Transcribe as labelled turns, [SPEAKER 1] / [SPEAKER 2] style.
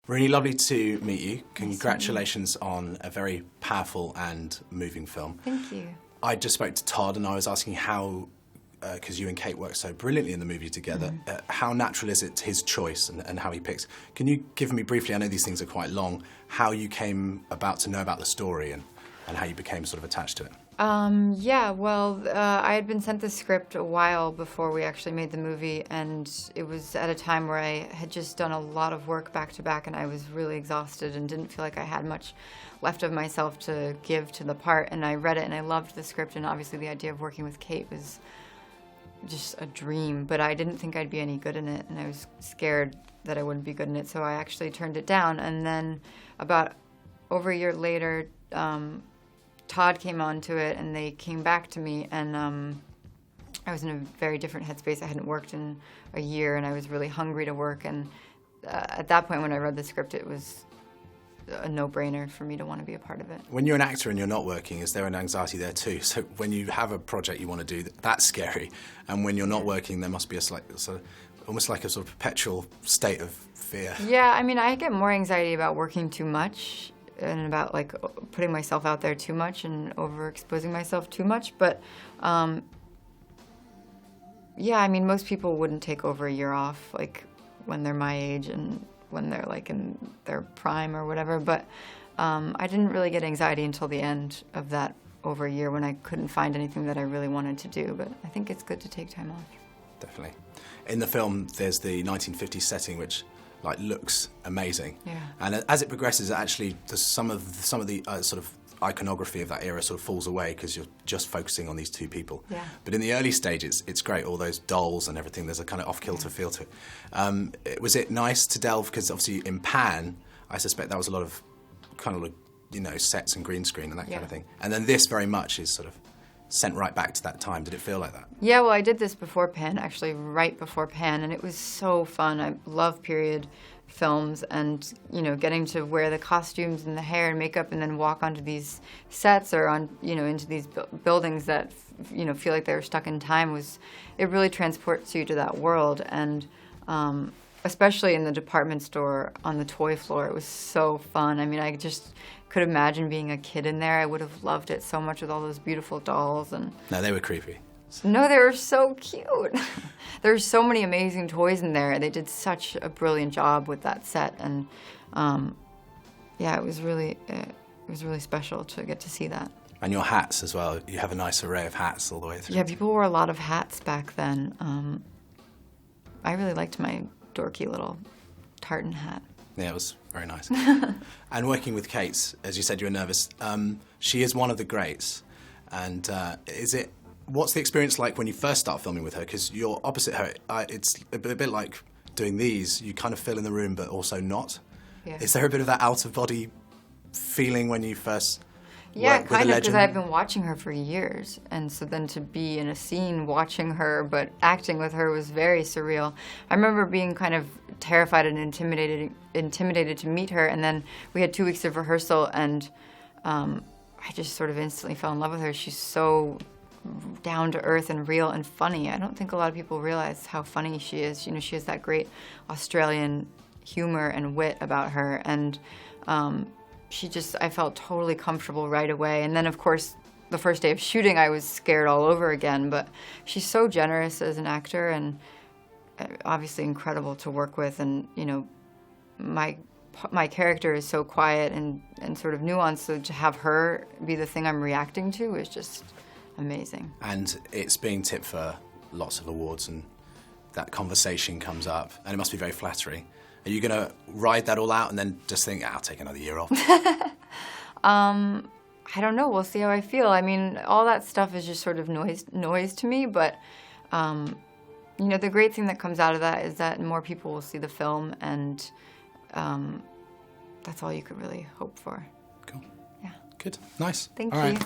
[SPEAKER 1] Really lovely to meet you. Congratulations on a very powerful and moving film.
[SPEAKER 2] Thank you.
[SPEAKER 1] I just spoke to Todd and I was asking how, because you and Cate work so brilliantly in the movie together, how natural is it his choice and how he picks? Can you give me briefly, I know these things are quite long, how you came about to know about the story and how you became sort of attached to it?
[SPEAKER 2] Yeah, well, I had been sent the script a while before we actually made the movie, and it was at a time where I had just done a lot of work back to back, and I was really exhausted and didn't feel like I had much left of myself to give to the part. And I read it and I loved the script, and obviously the idea of working with Cate was just a dream, but I didn't think I'd be any good in it, and I was scared that I wouldn't be good in it, so I actually turned it down. And then about over a year later, Todd came on to it, and they came back to me, and I was in a very different headspace. I hadn't worked in a year, and I was really hungry to work, and at that point when I read the script, it was a no-brainer for me to want to be a part of it.
[SPEAKER 1] When you're an actor and you're not working, is there an anxiety there too? So when you have a project you want to do, that's scary, and when you're not working, there must be a slight, almost like a sort of perpetual state of fear.
[SPEAKER 2] Yeah, I mean, I get more anxiety about working too much and about like putting myself out there too much and overexposing myself too much, but yeah, I mean, most people wouldn't take over a year off, like when they're my age and when they're like in their prime or whatever, but I didn't really get anxiety until the end of that over a year when I couldn't find anything that I really wanted to do, but I think it's good to take time off.
[SPEAKER 1] Definitely. In the film, there's the 1950s setting, which like looks amazing.
[SPEAKER 2] Yeah.
[SPEAKER 1] And as it progresses, actually, some of the sort of iconography of that era sort of falls away because you're just focusing on these two people.
[SPEAKER 2] Yeah.
[SPEAKER 1] But in the early stages, it's great. All those dolls and everything. There's a kind of off-kilter feel to it. Was it nice to delve? Because obviously in Pan, I suspect that was a lot of kind of like, you know, sets and green screen and that kind of thing. And then this very much is sort of sent right back to that time. Did it feel like that?
[SPEAKER 2] Yeah, well, I did this before Pan, actually, right before Pan, and it was so fun. I love period films, and you know, getting to wear the costumes and the hair and makeup, and then walk onto these sets or on, you know, into these buildings that, you know, feel like they were stuck in time. It really transports you to that world, and especially in the department store on the toy floor, it was so fun. I mean, I just could imagine being a kid in there. I would have loved it so much with all those beautiful dolls. And
[SPEAKER 1] No, they were creepy.
[SPEAKER 2] No, they were so cute. There were so many amazing toys in there. They did such a brilliant job with that set, and yeah, it was really special to get to see that.
[SPEAKER 1] And your hats as well. You have a nice array of hats all the way through.
[SPEAKER 2] Yeah, people wore a lot of hats back then. I really liked my dorky little tartan hat.
[SPEAKER 1] Yeah, it was very nice. And working with Cate, as you said, you were nervous. She is one of the greats. And what's the experience like when you first start filming with her? Because you're opposite her. It's a bit like doing these. You kind of feel in the room, but also not. Yeah. Is there a bit of that out-of-body feeling when you first work with a legend? Yeah, kind of,
[SPEAKER 2] because I've been watching her for years. And so then to be in a scene watching her, but acting with her was very surreal. I remember being kind of terrified and intimidated to meet her, and then we had 2 weeks of rehearsal, and I just sort of instantly fell in love with her. She's so down to earth and real and funny. I don't think a lot of people realize how funny she is. You know, she has that great Australian humor and wit about her, and I felt totally comfortable right away. And then, of course, the first day of shooting, I was scared all over again, but she's so generous as an actor, and obviously incredible to work with. And, you know, my character is so quiet and sort of nuanced, so to have her be the thing I'm reacting to is just amazing.
[SPEAKER 1] And it's being tipped for lots of awards, and that conversation comes up, and it must be very flattering. Are you going to ride that all out and then just think, I'll take another year off?
[SPEAKER 2] I don't know. We'll see how I feel. I mean, all that stuff is just sort of noise to me, but you know, the great thing that comes out of that is that more people will see the film, and that's all you could really hope for.
[SPEAKER 1] Cool.
[SPEAKER 2] Yeah.
[SPEAKER 1] Good. Nice.
[SPEAKER 2] Thank
[SPEAKER 1] all
[SPEAKER 2] you.
[SPEAKER 1] Right.